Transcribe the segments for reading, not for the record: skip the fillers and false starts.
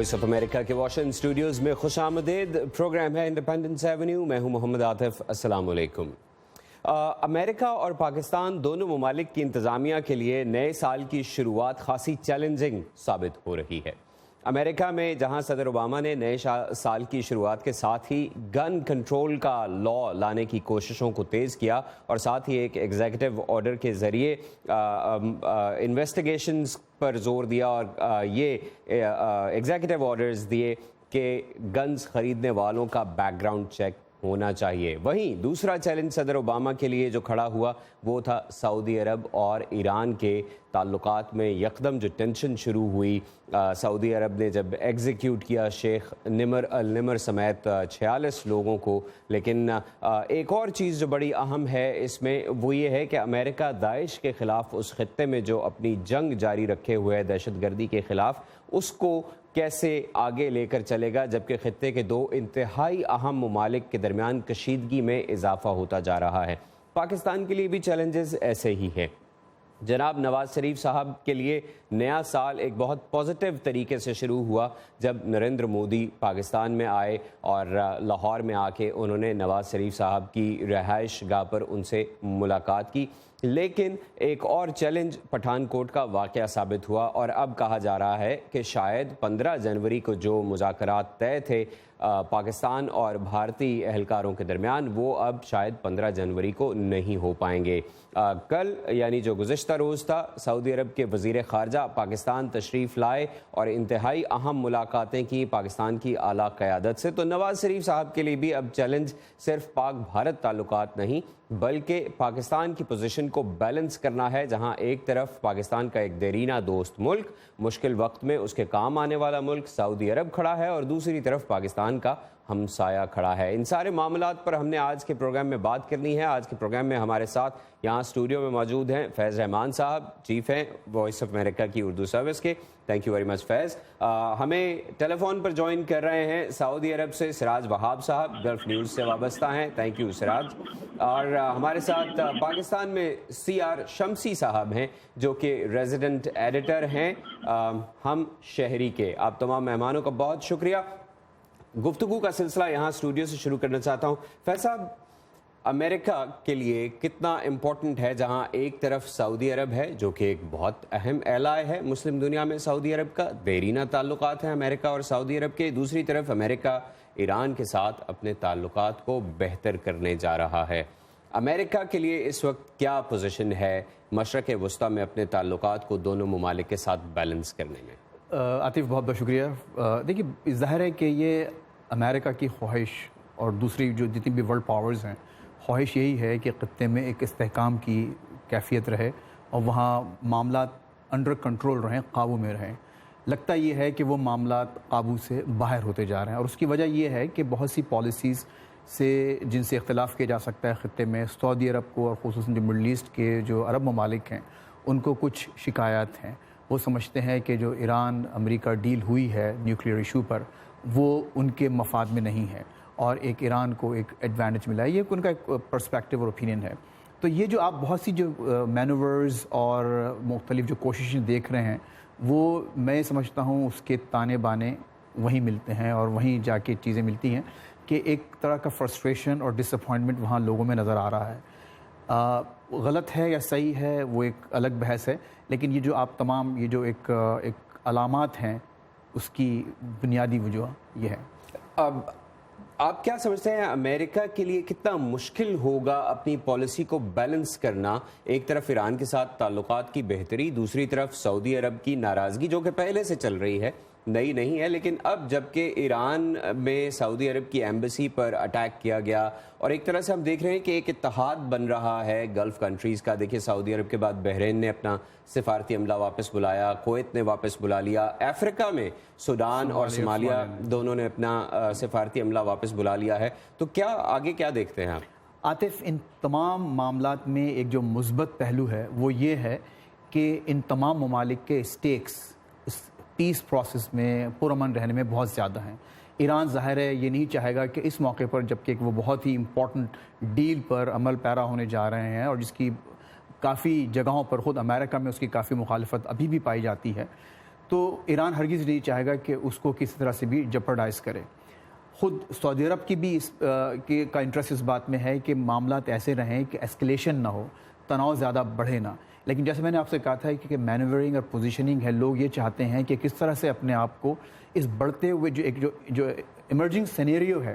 Voice of America के Washington Studios में खुशामदीद। Programme है इंडिपेंडेंस एवेन्यू। मैं हूं मोहम्मद आतिफ। अस्सलाम वालेकुम। अमेरिका और पाकिस्तान दोनों ममालिक की इंतज़ामिया के लिए नए साल की शुरुआत खासी चैलेंजिंग साबित हो रही है। अमेरिका में जहां सदर ओबामा ने नए साल की शुरुआत के साथ ही गन कंट्रोल का लॉ लाने की कोशिशों को तेज़ किया और साथ ही एक एग्जीक्यूटिव ऑर्डर के ज़रिए इन्वेस्टिगेशंस पर जोर दिया और ये एग्जीक्यूटिव ऑर्डर्स दिए कि गन्स ख़रीदने वालों का बैकग्राउंड चेक होना चाहिए। वहीं दूसरा चैलेंज सदर ओबामा के लिए जो खड़ा हुआ वो था सऊदी अरब और ईरान के ताल्लुकात में यकदम जो टेंशन शुरू हुई। सऊदी अरब ने जब एग्जीक्यूट किया शेख निमर अल निमर समेत 46 लोगों को। लेकिन एक और चीज़ जो बड़ी अहम है इसमें वो ये है कि अमेरिका दाइश के ख़िलाफ़ उस खत्ते में जो अपनी जंग जारी रखे हुए है दहशतगर्दी के ख़िलाफ़, उसको कैसे आगे लेकर चलेगा, जबकि खत्ते के दो इंतहाई अहम ममालिक के दरमियान कशीदगी में इजाफा होता जा रहा है। पाकिस्तान के लिए भी चैलेंजेस ऐसे ही हैं। जनाब नवाज़ शरीफ साहब के लिए नया साल एक बहुत पॉजिटिव तरीके से शुरू हुआ जब नरेंद्र मोदी पाकिस्तान में आए और लाहौर में आके उन्होंने नवाज़ शरीफ साहब की रिहाइश गाह पर उनसे मुलाकात की। लेकिन एक और चैलेंज पठानकोट का वाक़या साबित हुआ और अब कहा जा रहा है कि शायद 15 जनवरी को जो मुज़ाकरात तय थे पाकिस्तान और भारतीय एहलकारों के दरमियान, वो अब शायद 15 जनवरी को नहीं हो पाएंगे। कल यानी जो गुज़िश्ता रोज़ था सऊदी अरब के वज़ीर ख़ारजा पाकिस्तान तशरीफ़ लाए और इंतहाई अहम मुलाकातें की पाकिस्तान की आला क़यादत से। तो नवाज़ शरीफ साहब के लिए भी अब चैलेंज सिर्फ पाक भारत ताल्लुकात नहीं बल्कि पाकिस्तान की पोजीशन को बैलेंस करना है, जहां एक तरफ पाकिस्तान का एक देरीना दोस्त मुल्क, मुश्किल वक्त में उसके काम आने वाला मुल्क सऊदी अरब खड़ा है और दूसरी तरफ पाकिस्तान का हमसाया खड़ा है। इन सारे मामलात पर हमने आज के प्रोग्राम में बात करनी है। आज के प्रोग्राम में हमारे साथ यहाँ स्टूडियो में मौजूद हैं फैज़ रहमान साहब, चीफ़ हैं वॉइस ऑफ अमेरिका की उर्दू सर्विस के। थैंक यू वेरी मच फैज़। हमें टेलीफोन पर ज्वाइन कर रहे हैं सऊदी अरब से सिराज वहाब साहब, गल्फ न्यूज़ से वाबस्ता हैं। Thank you Siraj. और हमारे साथ पाकिस्तान में CR शमसी साहब हैं जो कि रेजिडेंट एडिटर हैं हम शहरी के। आप तमाम मेहमानों का बहुत शुक्रिया। गुफ्तगू का सिलसिला यहाँ स्टूडियो से शुरू करना चाहता हूँ। फैज़ साहब, अमेरिका के लिए कितना इम्पोर्टेंट है जहाँ एक तरफ सऊदी अरब है जो कि एक बहुत अहम एलाय है मुस्लिम दुनिया में, सऊदी अरब का देरीना ताल्लुकात हैं अमेरिका और सऊदी अरब के, दूसरी तरफ अमेरिका ईरान के साथ अपने ताल्लुकात को बेहतर करने जा रहा है। अमेरिका के लिए इस वक्त क्या पोजीशन है मशरक़ वस्ता में अपने ताल्लुकात को दोनों ममालिक के साथ बैलेंस करने में? आतिफ बहुत बहुत शुक्रिया। देखिए ज़ाहिर है कि ये अमेरिका की ख्वाहिश और दूसरी जो जितनी भी वर्ल्ड पावर्स हैं, ख्वाहिश यही है कि ख़त्ते में एक इस्तेहकाम की कैफियत रहे और वहाँ मामलात अंडर कंट्रोल रहें, काबू में रहें। लगता ये है कि वो मामलात काबू से बाहर होते जा रहे हैं और उसकी वजह ये है कि बहुत सी पॉलिसीज़ से जिनसे इख्तिलाफ़ किया जा सकता है ख़त्ते में, सऊदी अरब को और ख़ुसूसन जो मिडल ईस्ट के जो अरब ममालिक हैं उनको कुछ शिकायत हैं। वो समझते हैं कि जो ईरान अमेरिका डील हुई है न्यूक्लियर इशू पर वो उनके मफाद में नहीं है और एक ईरान को एक एडवांटेज मिला है। ये उनका एक पर्सपेक्टिव और ओपिनियन है। तो ये जो आप बहुत सी जो मैनूवर्स और मुख्तलिफ जो कोशिशें देख रहे हैं वो मैं समझता हूँ उसके ताने बाने वहीं मिलते हैं और वहीं जाके चीज़ें मिलती हैं कि एक तरह का फ्रस्ट्रेशन और डिसअपॉइंटमेंट वहाँ लोगों में नज़र आ रहा है। गलत है या सही है वो एक अलग बहस है, लेकिन ये जो आप तमाम ये जो एक अलामात हैं उसकी बुनियादी वजह ये है। अब आप क्या समझते हैं अमेरिका के लिए कितना मुश्किल होगा अपनी पॉलिसी को बैलेंस करना? एक तरफ ईरान के साथ ताल्लुकात की बेहतरी, दूसरी तरफ सऊदी अरब की नाराज़गी जो कि पहले से चल रही है, नई नहीं है, लेकिन अब जबकि ईरान में सऊदी अरब की एम्बेसी पर अटैक किया गया और एक तरह से हम देख रहे हैं कि एक इत्तेहाद बन रहा है गल्फ़ कंट्रीज़ का। देखिए सऊदी अरब के बाद बहरीन ने अपना सिफारती अमला वापस बुलाया, कुवैत ने वापस बुला लिया, अफ्रीका में सूडान और सोमालिया दोनों ने अपना सिफारती अमला वापस बुला लिया है। तो क्या आगे क्या देखते हैं आप? आतिफ, इन तमाम मामलात में एक जो मुस्बत पहलू है वो ये है कि इन तमाम ममालिक के स्टेक्स पीस प्रोसेस में पुरअमन रहने में बहुत ज़्यादा हैं। ईरान ज़ाहिर है ये नहीं चाहेगा कि इस मौके पर, जबकि वो बहुत ही इम्पोर्टेंट डील पर अमल पैरा होने जा रहे हैं और जिसकी काफ़ी जगहों पर ख़ुद अमेरिका में उसकी काफ़ी मुखालफत अभी भी पाई जाती है, تو ایران ہرگز نہیں چاہے گا کہ اس کو کسی طرح سے بھی جپرڈائز کرے. خود سعودی عرب کی بھی کا انٹرسٹ اس بات میں ہے کہ معاملات ایسے رہیں کہ اسکلیشن نہ ہو, تناؤ زیادہ بڑھے نہ. لیکن جیسے میں نے آپ سے کہا تھا کہ مینوورنگ اور پوزیشننگ ہے, لوگ یہ چاہتے ہیں کہ کس طرح سے اپنے آپ کو اس بڑھتے ہوئے جو ایمرجنگ سینیریو ہے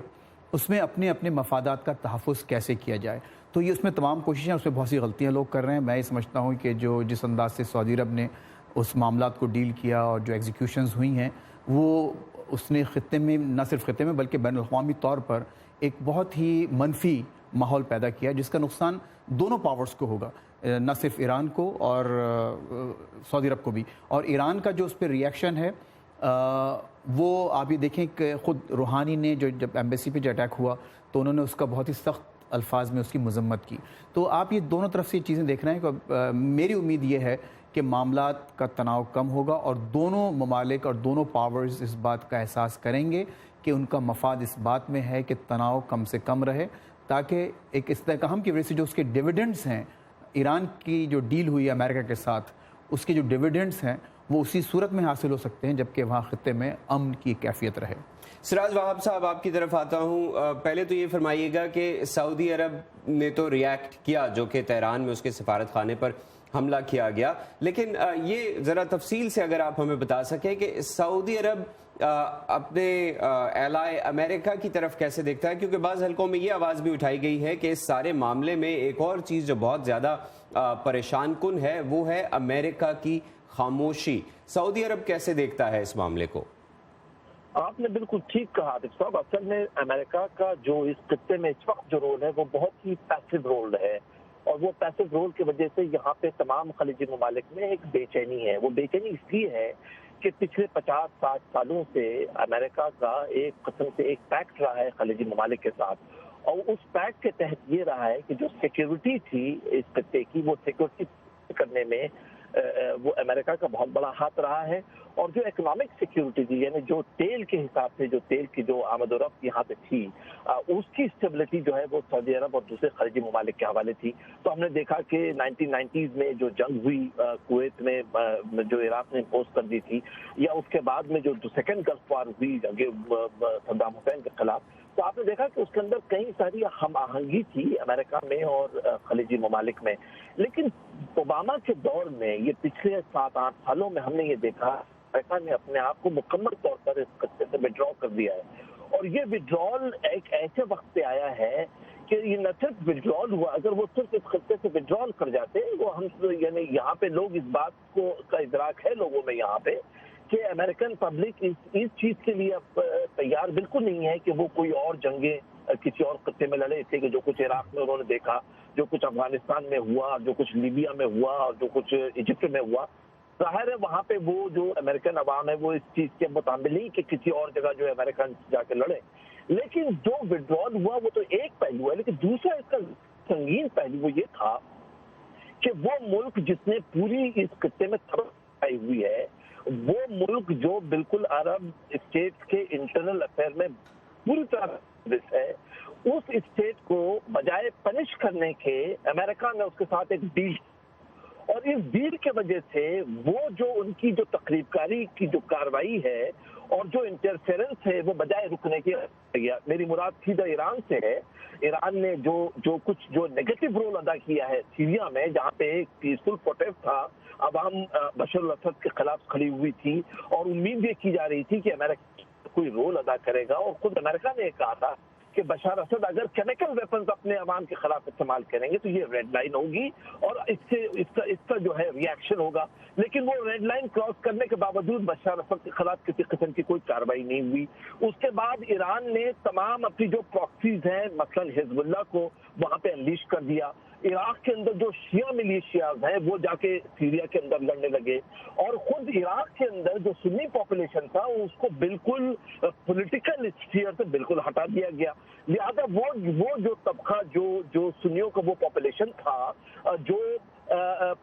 اس میں اپنے مفادات کا تحفظ کیسے کیا جائے. تو یہ اس میں تمام کوششیں, اس میں بہت سی غلطیاں لوگ کر رہے ہیں. میں یہ سمجھتا ہوں کہ جس انداز سے سعودی عرب نے اس معاملات کو ڈیل کیا اور جو ایگزیکیوشنز ہوئی ہیں, وہ اس نے خطے میں, نہ صرف خطے میں بلکہ بین الاقوامی طور پر ایک بہت ہی منفی ماحول پیدا کیا, جس کا نقصان دونوں پاورز کو ہوگا, نہ صرف ایران کو اور سعودی عرب کو بھی. اور ایران کا جو اس پہ ری ایکشن ہے وہ آپ یہ دیکھیں کہ خود روحانی نے جب ایمبیسی پہ جو اٹیک ہوا تو انہوں نے اس کا بہت ہی سخت الفاظ میں اس کی مذمت کی. تو آپ یہ دونوں طرف سے یہ چیزیں دیکھ رہے ہیں کہ میری امید یہ ہے کہ معاملات کا تناؤ کم ہوگا اور دونوں ممالک اور دونوں پاورز اس بات کا احساس کریں گے کہ ان کا مفاد اس بات میں ہے کہ تناؤ کم سے کم رہے, تاکہ ایک استحکام کی وجہ سے جو اس کے ڈیویڈنڈز ہیں, ایران کی جو ڈیل ہوئی ہے امریکہ کے ساتھ, اس کے جو ڈیویڈنڈز ہیں وہ اسی صورت میں حاصل ہو سکتے ہیں جبکہ وہاں خطے میں امن کی کیفیت رہے. سراج وہاب صاحب, آپ کی طرف آتا ہوں. پہلے تو یہ فرمائیے گا کہ سعودی عرب نے تو ریئیکٹ کیا, جو کہ تہران میں اس کے سفارت خانے پر حملہ کیا گیا, لیکن یہ ذرا تفصیل سے اگر آپ ہمیں بتا سکیں کہ سعودی عرب اپنے ایلائے امریکہ کی طرف کیسے دیکھتا ہے, کیونکہ بعض حلقوں میں یہ آواز بھی اٹھائی گئی ہے کہ اس سارے معاملے میں ایک اور چیز جو بہت زیادہ پریشان کن ہے وہ ہے امریکہ کی خاموشی. سعودی عرب کیسے دیکھتا ہے اس معاملے کو؟ آپ نے بالکل ٹھیک کہا عاطف صاحب. اصل میں امریکہ کا جو اس خطے میں اس وقت جو رول ہے وہ بہت ہی پیسو رول ہے, اور وہ پیسو رول کی وجہ سے یہاں پہ تمام خلیجی ممالک میں ایک بے چینی ہے. وہ بے چینی اس لیے ہے کہ پچھلے 50-60 سالوں سے امریکہ کا ایک قسم سے ایک پیکٹ رہا ہے خلیجی ممالک کے ساتھ, اور اس پیکٹ کے تحت یہ رہا ہے کہ جو سیکیورٹی تھی اس خطے کی, وہ سیکیورٹی کرنے میں وہ امریکہ کا بہت بڑا ہاتھ رہا ہے. اور جو اکنامک سیکیورٹی تھی, یعنی جو تیل کے حساب سے جو تیل کی جو آمد و رفت یہاں پہ تھی, اس کی اسٹیبلٹی جو ہے وہ سعودی عرب اور دوسرے خلیجی ممالک کے حوالے تھی. تو ہم نے دیکھا کہ 1990s میں جو جنگ ہوئی کویت میں, جو عراق نے امپوز کر دی تھی, یا اس کے بعد میں جو سیکنڈ گلف وار ہوئی صدام حسین کے خلاف, تو آپ نے دیکھا کہ اس کے اندر کئی ساری ہم آہنگی تھی امریکہ میں اور خلیجی ممالک میں. لیکن اوباما کے دور میں, یہ پچھلے 7-8 سالوں میں ہم نے یہ دیکھا امریکہ نے اپنے آپ کو مکمل طور پر اس خطے سے وڈرا کر دیا ہے. اور یہ وڈرال ایک ایسے وقت پہ آیا ہے کہ یہ نہ صرف وڈرال ہوا, اگر وہ صرف اس خطے سے وڈرال کر جاتے, وہ ہم یعنی یہاں پہ لوگ اس بات کو کا ادراک ہے لوگوں میں یہاں پہ کہ امریکن پبلک اس چیز کے لیے اب تیار بالکل نہیں ہے کہ وہ کوئی اور جنگیں کسی اور خطے میں لڑے. اس لیے کہ جو کچھ عراق میں انہوں نے دیکھا, جو کچھ افغانستان میں ہوا, جو کچھ لیبیا میں ہوا, اور جو کچھ ایجپٹ میں ہوا, ظاہر ہے وہاں پہ وہ جو امریکن عوام ہے وہ اس چیز کے متعمل نہیں کہ کسی اور جگہ جو امریکن جا کے لڑے. لیکن جو وڈرال ہوا وہ تو ایک پہلو ہے, لیکن دوسرا اس کا سنگین پہلو وہ یہ تھا کہ وہ ملک جس نے پوری اس خطے میں تباہی آئی ہوئی ہے, وہ ملک جو بالکل عرب اسٹیٹس کے انٹرنل افیئر میں پوری طرح ہے, اس اسٹیٹ کو بجائے پنش کرنے کے امریکہ نے اس کے ساتھ ایک ڈیل, اور اس ڈیل کے وجہ سے وہ جو ان کی جو تقریب کاری کی جو کاروائی ہے اور جو انٹرفیرنس ہے وہ بجائے رکنے کے گیا. میری مراد سیدھا ایران سے ہے. ایران نے جو کچھ جو نیگیٹو رول ادا کیا ہے سیریا میں, جہاں پہ ایک پیسفل پروٹیسٹ تھا, عوام بشار الاسد کے خلاف کھڑی ہوئی تھی اور امید یہ کی جا رہی تھی کہ امریکہ کوئی رول ادا کرے گا, اور خود امریکہ نے کہا تھا کہ بشار اسد اگر کیمیکل ویپنز اپنے عوام کے خلاف استعمال کریں گے تو یہ ریڈ لائن ہوگی اور اس کا جو ہے ری ایکشن ہوگا. لیکن وہ ریڈ لائن کراس کرنے کے باوجود بشار اسد کے خلاف کسی قسم کی کوئی کارروائی نہیں ہوئی. اس کے بعد ایران نے تمام اپنی جو پراکسیز ہیں, مثلا حزب اللہ کو وہاں پہ انلیش کر دیا. عراق کے اندر جو شیعہ ملیشیاز ہیں وہ جا کے سیریا کے اندر لڑنے لگے, اور خود عراق کے اندر جو سنی پاپولیشن تھا اس کو بالکل پولیٹیکل اسفیئر سے بالکل ہٹا دیا گیا. لہذا وہ جو طبقہ جو سنیوں کا وہ پاپولیشن تھا, جو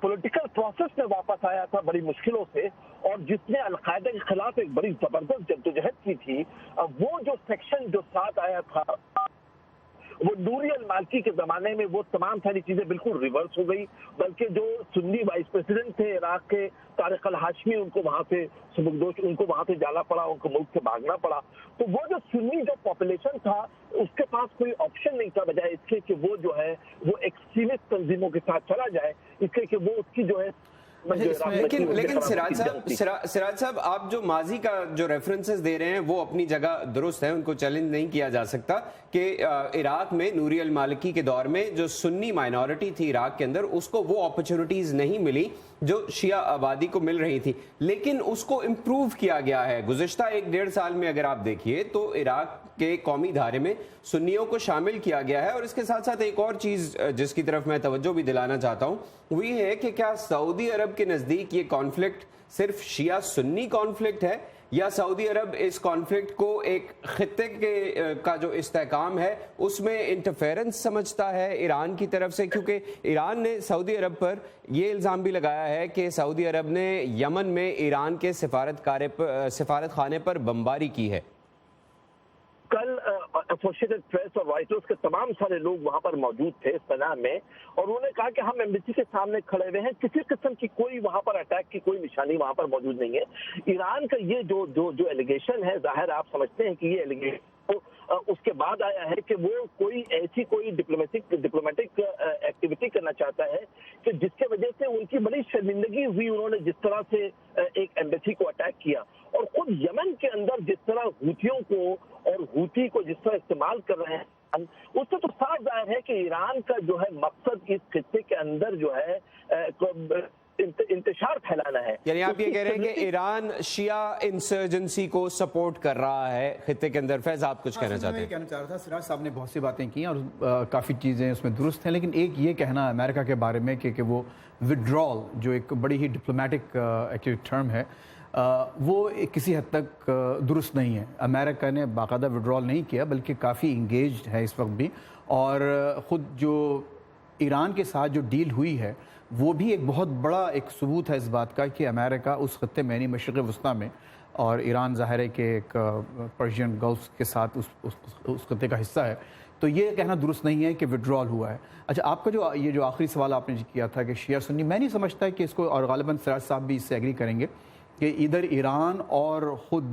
پولیٹیکل پروسیس میں واپس آیا تھا بڑی مشکلوں سے, اور جس نے القاعدہ کے خلاف ایک بڑی زبردست جدوجہد کی تھی, وہ جو سیکشن جو ساتھ آیا تھا वो नूरी अल मालिकी के ज़माने में वो तमाम सारी चीज़ें बिल्कुल रिवर्स हो गई, बल्कि जो सुन्नी वाइस प्रेसिडेंट थे इराक के तारिक अल हाशमी, उनको वहाँ से सबकदोश, उनको वहाँ से जाना पड़ा, उनको मुल्क से भागना पड़ा। तो वो जो सुन्नी जो पॉपुलेशन था उसके पास कोई ऑप्शन नहीं था, बजाय इसके कि वो जो है वो एक्सट्रीमिस्ट तंजीमों के साथ चला जाए, इसलिए कि वो उसकी जो है लेकिन सिराज साहब, आप जो माजी का जो रेफरेंसेस दे रहे हैं वो अपनी जगह दुरुस्त है, उनको चैलेंज नहीं किया जा सकता कि इराक में नूरी अल मालिकी के दौर में जो सुन्नी माइनॉरिटी थी इराक के अंदर, उसको वो अपॉर्चुनिटीज नहीं मिली जो शिया आबादी को मिल रही थी, लेकिन उसको इम्प्रूव किया गया है। गुज़िश्ता 1-1.5 साल में अगर आप देखिए तो इराक के कौमी धारे में सुन्नियों को शामिल किया गया है। और इसके साथ साथ एक और चीज़ जिसकी तरफ मैं तवज्जो भी दिलाना चाहता हूँ वो ये है कि क्या सऊदी अरब के नज़दीक ये कॉन्फ्लिक्ट सिर्फ शिया सुन्नी कॉन्फ्लिक्ट है, या सऊदी अरब इस कॉन्फ्लिक्ट को एक खित्ते के का जो इस्तेहकाम है उसमें इंटरफेरेंस समझता है ईरान की तरफ से? क्योंकि ईरान ने सऊदी अरब पर यह इल्ज़ाम भी लगाया है कि सऊदी अरब ने यमन में ईरान के सिफारत खाने पर बमबारी की है। कल एसोसिएटेड प्रेस और रॉयटर्स के तमाम सारे लोग वहां पर मौजूद थे इस पनाह में, और उन्होंने कहा कि हम एम्बेसी के सामने खड़े हुए हैं, किसी किस्म की कोई वहां पर अटैक की कोई निशानी वहां पर मौजूद नहीं है। ईरान का ये जो एलिगेशन है, जाहिर आप समझते हैं कि ये एलिगेशन उसके बाद आया है कि वो कोई डिप्लोमेटिक एक्टिविटी करना चाहता है कि जिसके वजह से उनकी बड़ी शर्मिंदगी हुई, उन्होंने जिस तरह से एक एम्बेसी को अटैक किया, और खुद यमन के अंदर जिस तरह हूथियों को और हूती को जिस तरह इस्तेमाल कर रहे हैं, उससे तो साफ जाहिर है कि ईरान का जो है मकसद इस खित्ते के अंदर जो है इंतशार फैलाना है। यानी आप ये कह रहे हैं कि ईरान शिया इंसर्जेंसी को सपोर्ट कर रहा है खित्ते के अंदर। फैज, आप कुछ कहना चाहते हैं? कहना चाह रहा था, सिराज साहब ने बहुत सी बातें की और काफ़ी चीज़ें उसमें दुरुस्त हैं, लेकिन एक ये कहना अमेरिका के बारे में कि वो विड्रॉल, जो एक बड़ी ही डिप्लोमेटिक टर्म है, वो किसी हद तक दुरुस्त नहीं है। अमेरिका ने बाकायदा विड्रॉल नहीं किया, बल्कि काफ़ी इंगेज्ड है इस वक्त भी, और ख़ुद जो ईरान के साथ जो डील हुई है वो भी एक बहुत बड़ा एक सबूत है इस बात का कि अमेरिका उस खत्ते में, यानी मशरिक़ वस्ता में, और ईरान ज़ाहिर है कि एक पर्शियन गल्फ के साथ उस खत्ते का हिस्सा है, तो ये कहना दुरुस्त नहीं है कि विड्रॉल हुआ है। अच्छा, आपका जो आखिरी सवाल आपने किया था कि शिया सुन्नी, मैं नहीं समझता कि इसको, और गालिबन सिराज साहब भी इससे एग्री करेंगे कि इधर ईरान और ख़ुद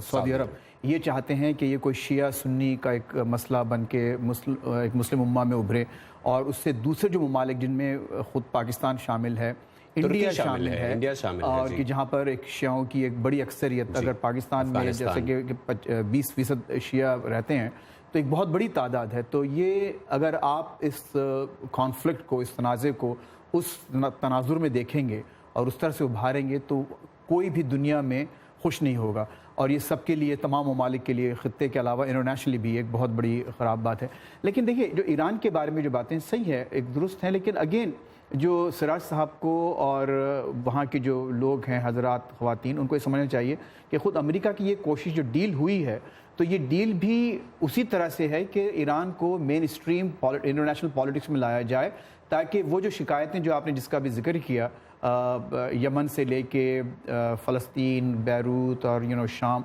सऊदी अरब ये चाहते हैं कि ये कोई शिया सुन्नी का एक मसला बन के एक मुस्लिम उम्मा में उभरे, और उससे दूसरे जो ममालिक जिनमें ख़ुद पाकिस्तान शामिल है, इंडिया शामिल है, और कि जहाँ पर एक शियाओं की एक बड़ी अक्सरियत, अगर पाकिस्तान में जैसे कि 20% शिया रहते हैं तो एक बहुत बड़ी तादाद है। तो ये अगर आप इस कॉन्फ्लिक्ट को, इस तनाज़े को उस तनाजुर में देखेंगे और उस तरह से उभारेंगे तो कोई भी दुनिया में खुश नहीं होगा, और ये सबके लिए, तमाम ममालिक के लिए, ख़ित्ते के अलावा इंटरनेशनली भी एक बहुत बड़ी ख़राब बात है। लेकिन देखिए, जो ईरान के बारे में जो बातें सही है, एक दुरुस्त हैं, लेकिन अगेन जो सिराज साहब को और वहाँ के जो लोग हैं, हज़रात, ख़वातीन, उनको ये समझना चाहिए कि ख़ुद अमेरिका की ये कोशिश, जो डील हुई है, तो ये डील भी उसी तरह से है कि ईरान को मेन स्ट्रीम इंटरनेशनल पॉलिटिक्स में लाया जाए, ताकि वो जो शिकायतें जो आपने जिसका भी जिक्र किया, यमन से लेके फ़लस्तीन, बैरूत और शाम,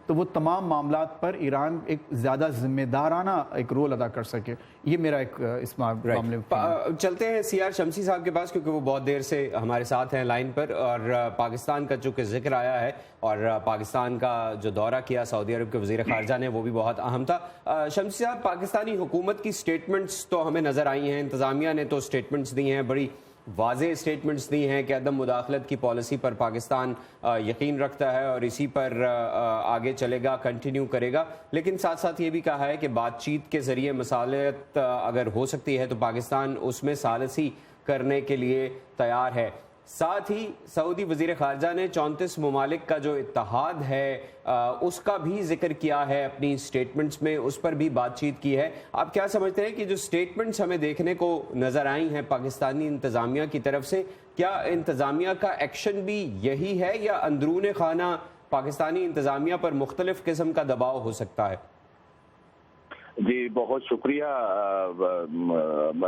तो वो तमाम मामलात पर ईरान एक ज़्यादा ज़िम्मेदाराना एक रोल अदा कर सके। ये मेरा एक इस मामले में चलते हैं सीआर शमसी साहब के पास, क्योंकि वो बहुत देर से हमारे साथ हैं लाइन पर, और पाकिस्तान का चूँकि जिक्र आया है और पाकिस्तान का जो दौरा किया सऊदी अरब के वज़ीर ख़ारजा ने, वो भी बहुत अहम था। शमसी साहब, पाकिस्तानी हुकूमत की स्टेटमेंट्स तो हमें नज़र आई हैं, इंतज़ामिया ने तो स्टेटमेंट्स दी हैं, बड़ी वाज़ेह स्टेटमेंट्स दी हैं कि अदम मुदाखलत की पॉलिसी पर पाकिस्तान यकीन रखता है और इसी पर आगे चलेगा, कंटिन्यू करेगा, लेकिन साथ साथ ये भी कहा है कि बातचीत के ज़रिए मसालियत अगर हो सकती है तो पाकिस्तान उसमें सालसी करने के लिए तैयार है। साथ ही सऊदी वज़ीर ख़ारजा ने 34 ममालिक का जो इत्तेहाद है उसका भी जिक्र किया है अपनी स्टेटमेंट्स में, उस पर भी बातचीत की है। आप क्या समझते हैं कि जो स्टेटमेंट्स हमें देखने को नज़र आई हैं पाकिस्तानी इंतज़ामिया की तरफ से, क्या इंतज़ामिया का एक्शन भी यही है, या अंदरून खाना पाकिस्तानी इंतज़ामिया पर मुख्तलिफ किस्म का दबाव हो सकता है? جی بہت شکریہ۔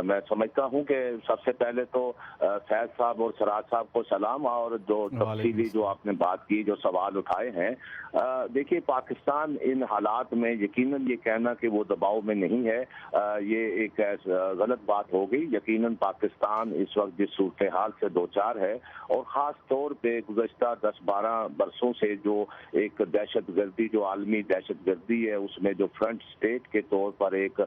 میں سمجھتا ہوں کہ سب سے پہلے تو فیض صاحب اور سراج صاحب کو سلام، اور جو تفصیلی جو آپ نے بات کی، جو سوال اٹھائے ہیں، دیکھیے پاکستان ان حالات میں یقیناً یہ کہنا کہ وہ دباؤ میں نہیں ہے، یہ ایک غلط بات ہو گئی۔ یقیناً پاکستان اس وقت جس صورتحال سے دوچار ہے، اور خاص طور پہ گزشتہ 10-12 برسوں سے جو ایک دہشت گردی، جو عالمی دہشت گردی ہے، اس میں جو فرنٹ اسٹیٹ کے طور پر ایک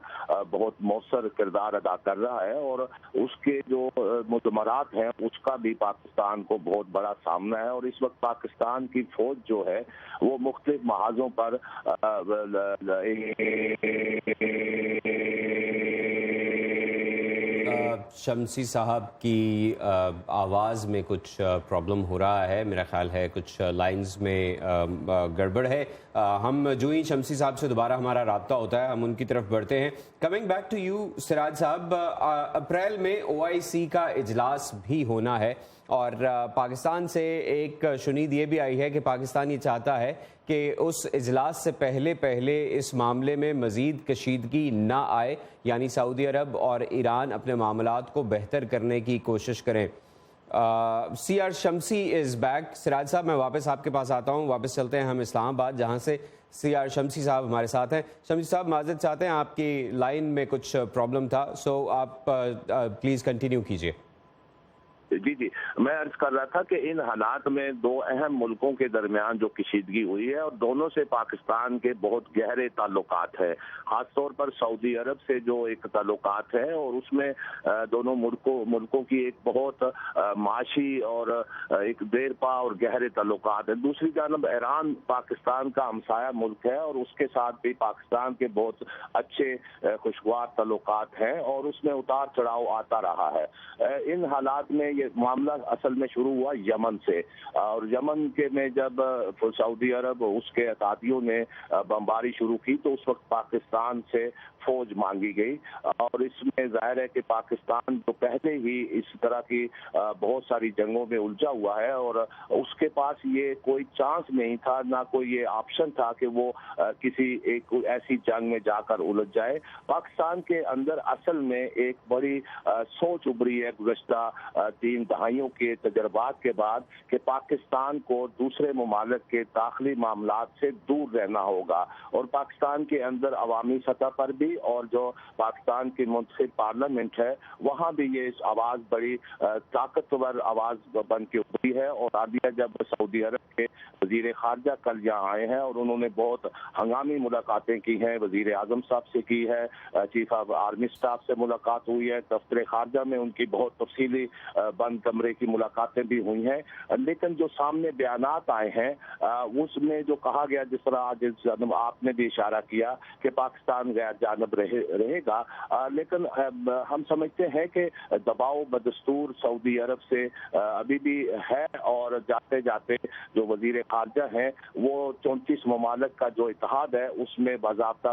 بہت مؤثر کردار ادا کر رہا ہے، اور اس کے جو مضمرات ہیں اس کا بھی پاکستان کو بہت بڑا سامنا ہے۔ اور اس وقت پاکستان کی فوج جو ہے وہ مختلف محاذوں پر شمسی صاحب کی آواز میں کچھ پرابلم ہو رہا ہے، میرا خیال ہے کچھ لائنز میں گڑبڑ ہے۔ ہم جو ہی شمسی صاحب سے دوبارہ ہمارا رابطہ ہوتا ہے ہم ان کی طرف بڑھتے ہیں۔ کمنگ بیک ٹو یو سراج صاحب، اپریل میں OIC کا اجلاس بھی ہونا ہے، اور پاکستان سے ایک شنید یہ بھی آئی ہے کہ پاکستان یہ چاہتا ہے کہ اس اجلاس سے پہلے اس معاملے میں مزید کشیدگی نہ آئے، یعنی سعودی عرب اور ایران اپنے معاملات کو بہتر کرنے کی کوشش کریں۔ CR شمسی از بیک۔ سراج صاحب میں واپس آپ کے پاس آتا ہوں، واپس چلتے ہیں ہم اسلام آباد، جہاں سے CR شمسی صاحب ہمارے ساتھ ہیں۔ شمسی صاحب معذرت چاہتے ہیں، آپ کی لائن میں کچھ پرابلم تھا، سو آپ پلیز کنٹینیو کیجیے۔ جی میں عرض کر رہا تھا کہ ان حالات میں دو اہم ملکوں کے درمیان جو کشیدگی ہوئی ہے، اور دونوں سے پاکستان کے بہت گہرے تعلقات ہیں، خاص طور پر سعودی عرب سے جو ایک تعلقات ہے، اور اس میں دونوں ملکوں کی ایک بہت معاشی اور ایک دیر پا اور گہرے تعلقات ہیں۔ دوسری جانب ایران پاکستان کا ہمسایہ ملک ہے، اور اس کے ساتھ بھی پاکستان کے بہت اچھے خوشگوار تعلقات ہیں، اور اس میں اتار چڑھاؤ آتا رہا ہے۔ ان حالات میں یہ معاملہ اصل میں شروع ہوا یمن سے، اور یمن کے میں جب سعودی عرب اس کے اتحادیوں نے بمباری شروع کی تو اس وقت پاکستان سے فوج مانگی گئی، اور اس میں ظاہر ہے کہ پاکستان جو پہلے ہی اس طرح کی بہت ساری جنگوں میں الجھا ہوا ہے، اور اس کے پاس یہ کوئی چانس نہیں تھا، نہ کوئی یہ آپشن تھا کہ وہ کسی ایک ایسی جنگ میں جا کر الجھ جائے۔ پاکستان کے اندر اصل میں ایک بڑی سوچ ابھری ہے گزشتہ 3 دہائیوں کے تجربات کے بعد کہ پاکستان کو دوسرے ممالک کے داخلی معاملات سے دور رہنا ہوگا، اور پاکستان کے اندر عوامی سطح پر بھی اور جو پاکستان کی منتخب پارلیمنٹ ہے وہاں بھی یہ آواز بڑی طاقتور آواز بن کے ابھری ہے۔ اور عادیہ جب سعودی عرب کے وزیر خارجہ کل یہاں آئے ہیں اور انہوں نے بہت ہنگامی ملاقاتیں کی ہیں، وزیر اعظم صاحب سے کی ہے، چیف آف آرمی اسٹاف سے ملاقات ہوئی ہے، دفتر خارجہ میں ان کی بہت تفصیلی بند کمرے کی ملاقاتیں بھی ہوئی ہیں، لیکن جو سامنے بیانات آئے ہیں اس میں جو کہا گیا، جس طرح آج آپ نے بھی اشارہ کیا کہ پاکستان غیر جانب رہے گا، لیکن ہم سمجھتے ہیں کہ دباؤ بدستور سعودی عرب سے ابھی بھی ہے، اور جاتے جاتے جو وزیر خارجہ ہیں وہ 34 ممالک کا جو اتحاد ہے اس میں باضابطہ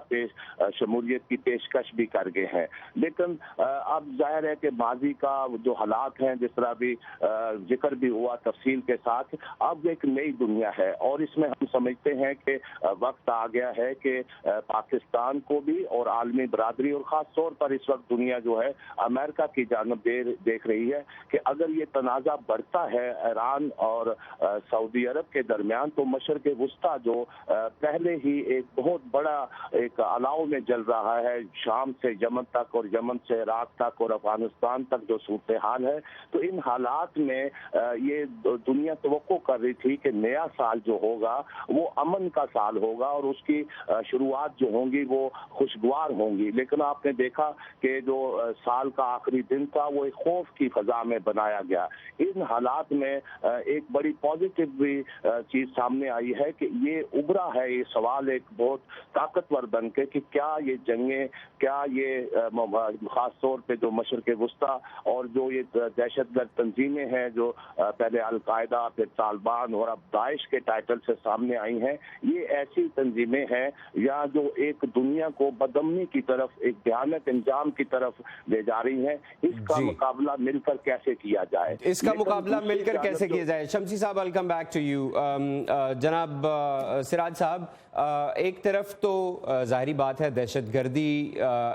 شمولیت کی پیشکش بھی کر گئے ہیں۔ لیکن اب ظاہر ہے کہ ماضی کا جو حالات ہیں، جس طرح بھی ذکر بھی ہوا تفصیل کے ساتھ، اب ایک نئی دنیا ہے، اور اس میں ہم سمجھتے ہیں کہ وقت آ گیا ہے کہ پاکستان کو بھی اور عالمی برادری، اور خاص طور پر اس وقت دنیا جو ہے امریکہ کی جانب دیکھ رہی ہے کہ اگر یہ تنازع بڑھتا ہے ایران اور سعودی عرب کے درمیان، تو مشرق وسطیٰ جو پہلے ہی ایک بہت بڑا ایک الاؤ میں جل رہا ہے، شام سے یمن تک اور یمن سے عراق تک اور افغانستان تک جو صورتحال ہے، تو ان حالات میں یہ دنیا توقع کر رہی تھی کہ نیا سال جو ہوگا وہ امن کا سال ہوگا، اور اس کی شروعات جو ہوں گی وہ خوشگوار ہوں گی۔ لیکن آپ نے دیکھا کہ جو سال کا آخری دن تھا وہ ایک خوف کی فضا میں بنایا گیا۔ ان حالات میں ایک بڑی پازیٹیو بھی چیز سامنے آئی ہے کہ یہ ابھرا ہے یہ سوال ایک بہت طاقتور بن کے کہ کیا یہ جنگیں، کیا یہ خاص طور پہ جو مشرق وسطیٰ اور جو یہ دہشت گرد تنظیمیں ہیں جو پہلے القاعدہ، پھر طالبان اور اب داعش کے ٹائٹل سے سامنے سامنے آئی ہیں، یہ ایسی تنظیمیں ہیں یا جو ایک دنیا کو بدامنی کی طرف، ایک بھیانک انجام کی طرف لے جا رہی ہیں۔ اس کا مقابلہ مل کر کیسے کیا جائے، اس کا مقابلہ مل کر کیسے کیا جائے؟ شمسی صاحب I'll come back to you. جناب سراج صاحب، ایک طرف تو ظاہری بات ہے دہشت گردی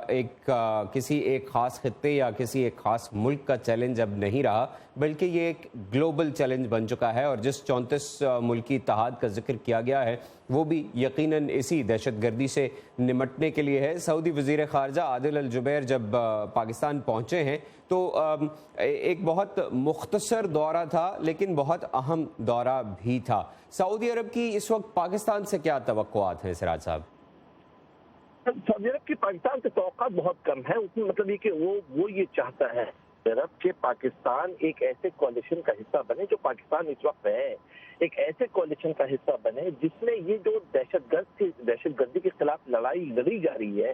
ایک کسی ایک خاص خطے یا کسی ایک خاص ملک کا چیلنج اب نہیں رہا، بلکہ یہ ایک گلوبل چیلنج بن چکا ہے، اور جس 34 ملکی اتحاد کا ذکر کیا گیا ہے وہ بھی یقیناً اسی دہشت گردی سے نمٹنے کے لیے ہے۔ سعودی وزیر خارجہ عادل الجبیر جب پاکستان پہنچے ہیں تو ایک بہت مختصر دورہ تھا لیکن بہت اہم دورہ بھی تھا۔ سعودی عرب کی اس وقت پاکستان سے کیا توقعات ہیں سراج صاحب؟ سعودی عرب کی پاکستان سے توقعات بہت کم ہے، اس میں مطلب یہ کہ وہ یہ چاہتا ہے عرب کہ پاکستان ایک ایسے کوalition کا حصہ بنے جو پاکستان اس وقت ہے، ایک ایسے کوalition کا حصہ بنے جس میں یہ جو دہشت گردی کے خلاف لڑائی لڑی جا رہی ہے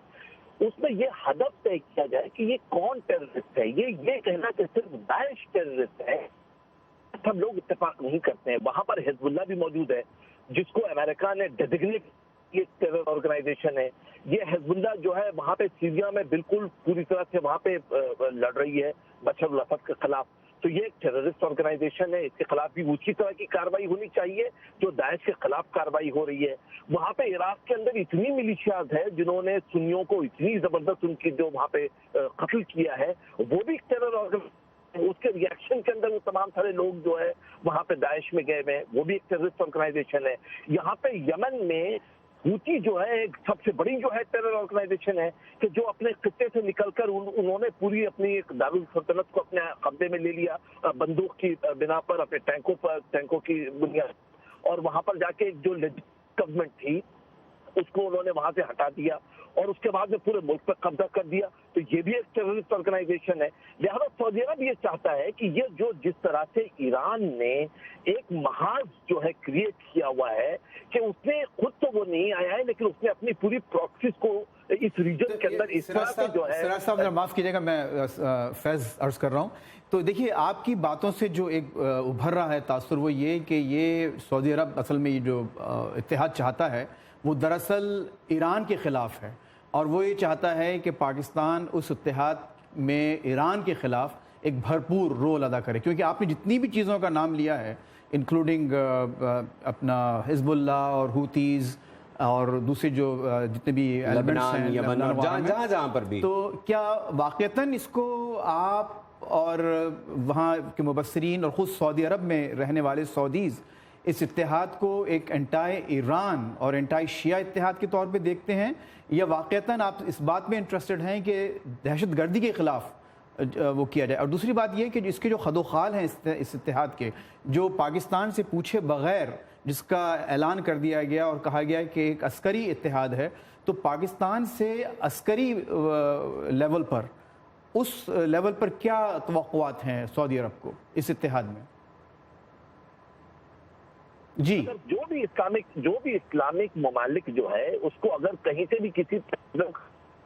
اس میں یہ ہدف طے کیا جائے کہ یہ کون ٹیررسٹ ہے۔ یہ کہنا کہ صرف داعش ٹیررسٹ ہے سب لوگ اتفاق نہیں کرتے ہیں۔ وہاں پر حزب اللہ بھی موجود ہے جس کو امریکہ نے ڈیزگنیٹ یہ ٹیرر آرگنائزیشن ہے۔ یہ حزب اللہ جو ہے وہاں پہ سیریا میں بالکل پوری طرح سے وہاں پہ لڑ رہی ہے بشار الاسد کے خلاف، تو یہ ایک ٹیررسٹ آرگنائزیشن ہے، اس کے خلاف بھی اسی طرح کی کارروائی ہونی چاہیے جو داعش کے خلاف کارروائی ہو رہی ہے۔ وہاں پہ عراق کے اندر اتنی ملیشیاز ہے جنہوں نے سنیوں کو اتنی زبردست ان کی جو وہاں پہ قتل کیا ہے، وہ بھی ایک ٹیرر آرگنائزیشن، اس کے ریئیکشن کے اندر وہ تمام سارے لوگ جو ہے وہاں پہ داعش میں گئے ہوئے ہیں، وہ بھی ایک ٹیررسٹ آرگنائزیشن ہے۔ یہاں پہ یمن میں ہوتی جو ہے ایک سب سے بڑی جو ہے ٹیرر آرگنائزیشن ہے کہ جو اپنے خطے سے نکل کر انہوں نے پوری اپنی ایک دارالسلطنت کو اپنے قبضے میں لے لیا بندوق کی بنا پر، اپنے ٹینکوں کی بنیاد، اور وہاں پر جا کے جو گورنمنٹ تھی اس کو انہوں نے وہاں سے ہٹا دیا اور اس کے بعد میں پورے ملک پہ قبضہ کر دیا، تو یہ بھی ایک ٹیررسٹ آرگنائزیشن ہے۔ لہٰذا سعودی عرب یہ چاہتا ہے کہ یہ جو جس طرح سے ایران نے ایک محاذ جو ہے کریٹ کیا ہوا ہے کہ اس نے خود تو وہ نہیں آیا ہے لیکن اس نے اپنی پوری پراکسیز کو اس ریجن کے اندر اس طرح سے جو ہے۔ سراج صاحب معاف کیجیے گا، میں فیض عرض کر رہا ہوں۔ تو دیکھیے آپ کی باتوں سے جو ایک ابھر رہا ہے تاثر وہ یہ کہ یہ سعودی عرب اصل میں یہ جو اتحاد چاہتا ہے وہ دراصل ایران کے خلاف ہے، اور وہ یہ چاہتا ہے کہ پاکستان اس اتحاد میں ایران کے خلاف ایک بھرپور رول ادا کرے، کیونکہ آپ نے جتنی بھی چیزوں کا نام لیا ہے انکلوڈنگ اپنا حزب اللہ اور ہوتیز اور دوسرے جو جتنے بھی ایلیمنٹس ہیں یمن اور جہاں پر بھی، تو کیا واقعتاً اس کو آپ اور وہاں کے مبصرین اور خود سعودی عرب میں رہنے والے سعودیز اس اتحاد کو ایک انٹائی ایران اور انٹائی شیعہ اتحاد کے طور پہ دیکھتے ہیں، یا واقعتاً آپ اس بات میں انٹرسٹڈ ہیں کہ دہشت گردی کے خلاف وہ کیا جائے؟ اور دوسری بات یہ کہ اس کے جو خد و خال ہیں اس اتحاد کے، جو پاکستان سے پوچھے بغیر جس کا اعلان کر دیا گیا اور کہا گیا کہ ایک عسکری اتحاد ہے، تو پاکستان سے عسکری لیول پر، اس لیول پر کیا توقعات ہیں سعودی عرب کو اس اتحاد میں؟ جی، جو بھی اسلامک ممالک جو ہے اس کو اگر کہیں سے بھی کسی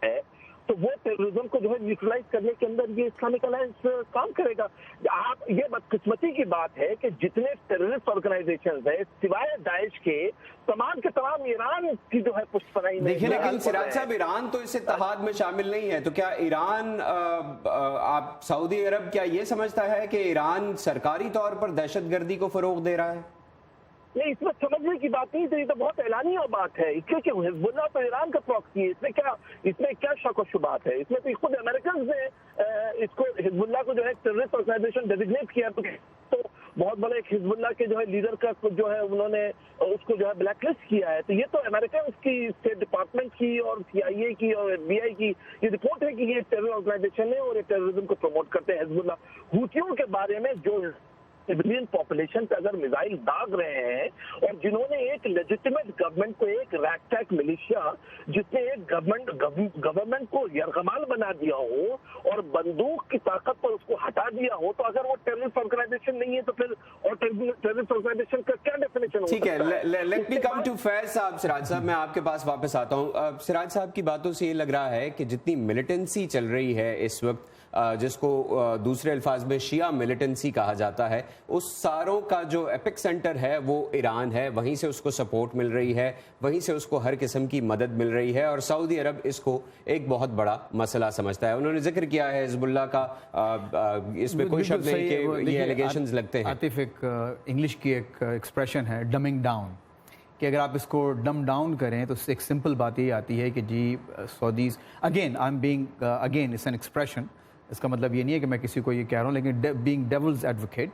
ہے تو وہ ٹیررزم کو جو ہے نیوٹرلائز کرنے کے اندر یہ اسلامک الائنس کام کرے گا۔ آپ یہ بدقسمتی کی بات ہے کہ جتنے ٹیررسٹ آرگنائزیشنز ہیں سوائے داعش کے تمام ایران کی جو ہے پشت پناہی میں۔ دیکھیں لیکن سراج صاحب ایران تو اس اتحاد میں شامل نہیں ہے، تو کیا ایران آپ سعودی عرب کیا یہ سمجھتا ہے کہ ایران سرکاری طور پر دہشت گردی کو فروغ دے رہا ہے؟ نہیں، اس میں سمجھنے کی بات نہیں، یہ تو بہت اعلانیہ بات ہے، اس لیے کہ حزب اللہ تو ایران کا پراکسی ہے، اس میں کیا شک و شبہات ہے؟ اس میں تو خود امریکنز نے اس کو حزب اللہ کو جو ہے ٹیررسٹ آرگنائزیشن ڈیزگنیٹ کیا، تو بہت بڑا ایک حزب اللہ کے جو ہے لیڈر کا جو ہے انہوں نے اس کو جو ہے بلیک لسٹ کیا ہے، تو یہ تو امریکنز کی اسٹیٹ ڈپارٹمنٹ کی اور CIA کی اور FBI کی یہ رپورٹ ہے کہ یہ ٹیرر آرگنائزیشن ہے اور یہ ٹیررزم کو پروموٹ کرتے ہیں حزب اللہ۔ ہوتیوں کے بارے میں جو سویلین پاپولیشن پہ اگر میزائل داغ رہے ہیں اور جنہوں نے ایک لیجیٹیمیٹ گورنمنٹ کو ایک ریک ٹیک ملیشیا جس نے ایک گورنمنٹ کو یرغمال بنا دیا ہو اور بندوق کی طاقت پر اس کو ہٹا गिरा दिया हो, तो अगर वो टेररिस्ट ऑर्गेनाइजेशन नहीं है तो फिर और टेररिस्ट ऑर्गेनाइजेशन का क्या डेफिनेशन हो ठीक सकता है, let me come to Faiz साहब। सिराज साहब, मैं आपके पास वापस आता हूँ। सिराज साहब की बातों से ये लग रहा है कि जितनी मिलिटेंसी चल रही है इस वक्त, जिसको दूसरे अल्फाज में शिया मिलिटेंसी कहा जाता है, उस सारों का जो एपिक सेंटर है वो ईरान है। वहीं से उसको सपोर्ट मिल रही है, वहीं से उसको हर किस्म की मदद मिल रही है, और सऊदी अरब इसको एक बहुत बड़ा मसला समझता है। उन्होंने जिक्र किया है हिजबुल्लाह का, इसमें कोई शक नहीं कि ये एलिगेशंस लगते हैं। आतिफ, एक इंग्लिश की एक एक्सप्रेशन है डमिंग डाउन, कि अगर आप इसको डम डाउन करें तो एक सिंपल बात ये आती है कि जी Saudis, again I am being again it's an expression, इसका मतलब ये नहीं है कि मैं किसी को ये कह रहा हूँ, लेकिन बीइंग डेविल्स एडवोकेट,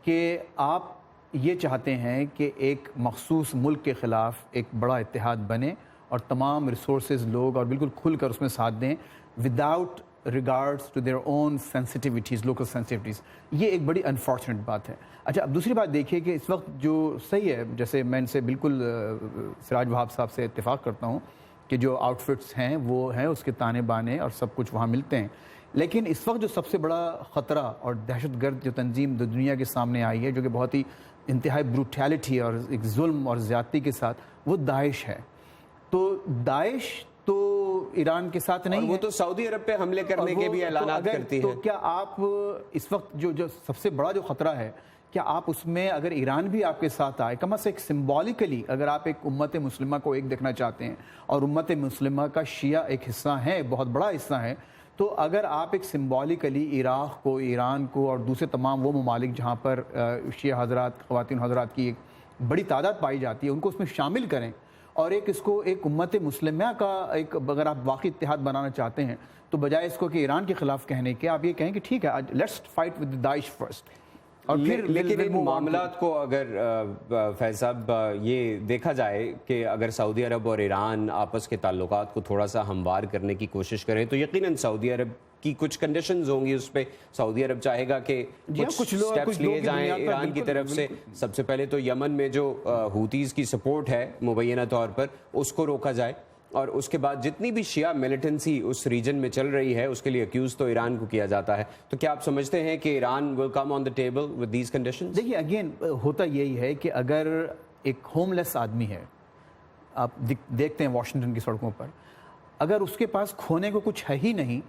कि आप ये चाहते हैं कि एक मखसूस मुल्क के ख़िलाफ़ एक बड़ा इत्तेहाद बने और तमाम रिसोर्सेज लोग और बिल्कुल खुल कर उसमें साथ दें without regards to their own sensitivities, local sensitivities. ये एक बड़ी अनफॉर्चुनेट बात है। अच्छा, अब दूसरी बात देखिए कि इस वक्त जो सही है, जैसे मैं इनसे बिल्कुल सिराज वहाब साहब से इत्तेफाक करता हूँ कि जो आउटफिट्स हैं वो हैं, उसके ताने बाने और सब कुछ वहाँ मिलते हैं, लेकिन इस वक्त जो सबसे बड़ा ख़तरा और दहशतगर्द जो तंजीम दुनिया के सामने आई है, जो कि बहुत ही इंतहाई ब्रूटैलिटी और एक जुल्म और ज़्यादती के साथ, वो दाइश है। तो दाइश तो ईरान के साथ नहीं, वो तो सऊदी अरब पे हमले करने के भी ऐलानात करती है। तो क्या आप इस वक्त जो सबसे बड़ा जो ख़तरा है, क्या आप उसमें अगर ईरान भी आपके साथ आए, कम से कम सिम्बॉलिकली अगर आप एक उम्मत मुस्लिमा को एक देखना चाहते हैं, और उम्मत मुस्लिमा का शिया एक हिस्सा है, बहुत बड़ा हिस्सा है, तो अगर आप एक सिम्बॉलिकली इराक़ को, ईरान को और दूसरे तमाम वो ममालिक जहाँ पर शिया हज़रात, ख़वातीन हज़रात की एक बड़ी तादाद पाई जाती है, उनको उसमें शामिल करें, और एक इसको एक उम्मत मुस्लिमा का एक, अगर आप वाकई इत्तेहाद बनाना चाहते हैं, तो बजाय इसको कि ईरान के ख़िलाफ़ कहने के, आप ये कहें कि ठीक है, let's fight with Daesh first. और फिर लेकिन इन मामलात को अगर फैज़ साहब ये देखा जाए कि अगर सऊदी अरब और ईरान आपस के ताल्लुकात को थोड़ा सा हमवार करने की कोशिश करें, तो यकीनन सऊदी अरब की कुछ कंडीशंस होंगी। उस पर सऊदी अरब चाहेगा कि कुछ स्टेप्स लिए जाएं ईरान की तरफ से। सबसे पहले तो यमन में जो हूतीज़ की सपोर्ट है मुबैना तौर पर, उसको रोका जाए, और उसके बाद जितनी भी शिया मिलिटेंसी उस रीजन में चल रही है उसके लिए अक्यूज़ तो ईरान को किया जाता है। तो क्या आप समझते हैं कि Iran will come on the table with these conditions? देखिए, अगेन होता यही है कि अगर एक होमलेस आदमी है, आप देखते हैं वाशिंगटन की सड़कों पर, अगर उसके पास खोने को कुछ है ही नहीं,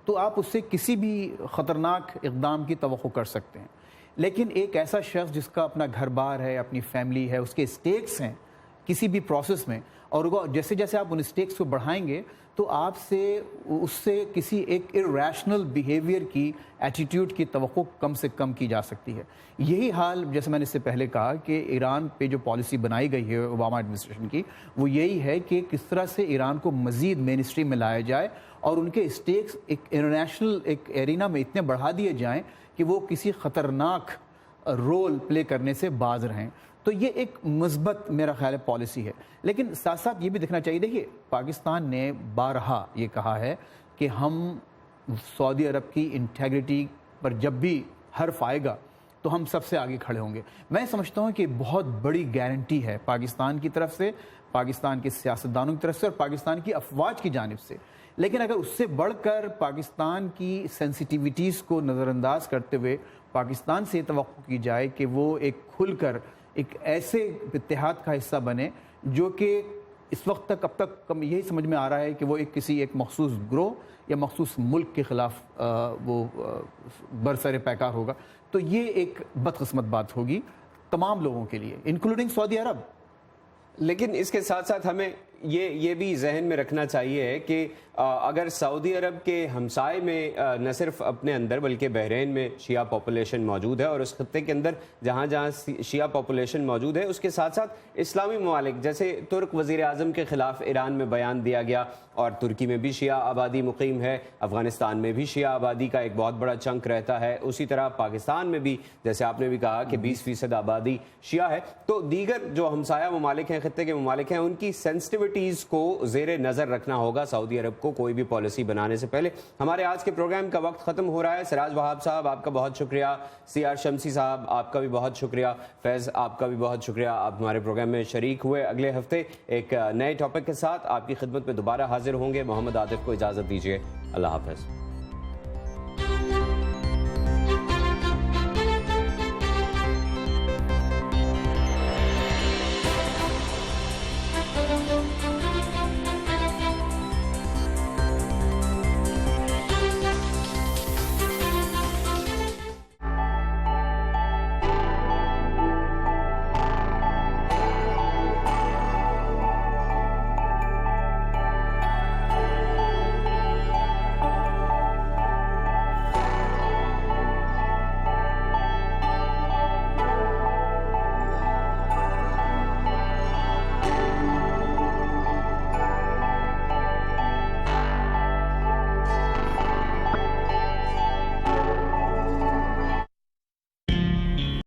तो आप उससे किसी भी ख़तरनाक इक़दाम की तवक्को कर सकते हैं। लेकिन एक ऐसा शख्स जिसका अपना घर बार है, अपनी फैमिली है, उसके स्टेक्स हैं किसी भी प्रोसेस में, और वो जैसे जैसे आप उन स्टेक्स को बढ़ाएंगे तो आपसे उससे किसी एक इरैशनल बिहेवियर की, एटीट्यूड की तवक्को कम से कम की जा सकती है। यही हाल, जैसे मैंने इससे पहले कहा, कि ईरान पे जो पॉलिसी बनाई गई है ओबामा एडमिनिस्ट्रेशन की, वो यही है कि किस तरह से ईरान को मज़ीद मेन स्ट्रीम में लाया जाए और उनके स्टेक्स एक इंटरनेशनल एक एरिना में इतने बढ़ा दिए जाएं कि वो किसी ख़तरनाक रोल प्ले करने से बाज रहें। तो ये एक मुस्बत मेरा ख्याल है पॉलिसी है। लेकिन साथ साथ ये भी देखना चाहिए, देखिए पाकिस्तान ने बारहा ये कहा है कि हम सऊदी अरब की इंटेग्रिटी पर जब भी हर्फ आएगा तो हम सबसे आगे खड़े होंगे। मैं समझता हूँ कि बहुत बड़ी गारंटी है पाकिस्तान की तरफ से, पाकिस्तान के सियासतदानों की तरफ से और पाकिस्तान की अफवाज की जानिब से। लेकिन अगर उससे बढ़कर पाकिस्तान की सेंसिटिविटीज़ को नज़रअंदाज करते हुए पाकिस्तान से तवक्को की जाए कि वो एक खुलकर एक ऐसे इत्तेहाद का हिस्सा बने जो कि इस वक्त तक, अब तक यही समझ में आ रहा है कि वो एक किसी एक मखसूस ग्रोह या मखसूस मुल्क के ख़िलाफ़ वो बरसरे पैकार होगा, तो ये एक बदकिस्मत बात होगी तमाम लोगों के लिए, इंक्लूडिंग सऊदी अरब। लेकिन इसके साथ साथ हमें ये भी जहन में रखना चाहिए कि अगर सऊदी अरब के हमसाए में न सिर्फ अपने अंदर बल्कि बहरीन में शिया पॉपुलेशन मौजूद है, और उस खत्ते के अंदर जहाँ जहाँ शिया पॉपुलेशन मौजूद है उसके साथ साथ इस्लामी ममालिक, जैसे तुर्क वज़ीर आज़म के ख़िलाफ़ ईरान में बयान दिया गया, और तुर्की में भी शिया आबादी मुकीम है, अफ़गानिस्तान में भी शिया आबादी का एक बहुत बड़ा चंक रहता है, उसी तरह पाकिस्तान में भी जैसे आपने भी कहा कि 20% आबादी शिया है। तो दीगर जो हमसाया ममालिक हैं, खत्ते के ममालिक हैं, उनकी सेंसिटिविटीज़ को ज़ेरे नज़र रखना होगा सऊदी अरब को कोई भी पॉलिसी बनाने से पहले। हमारे आज के प्रोग्राम का वक्त ख़त्म हो रहा है। सिराज वहाब साहब आपका बहुत शुक्रिया, सीआर शमसी साहब आपका भी बहुत शुक्रिया, फैज़ आपका भी बहुत शुक्रिया, आप हमारे प्रोग्राम में शरीक हुए। अगले हफ्ते एक नए टॉपिक के साथ आपकी खिदमत में दोबारा हाजिर होंगे। मोहम्मद आतिफ को इजाज़त दीजिए, अल्लाह हाफ़िज़।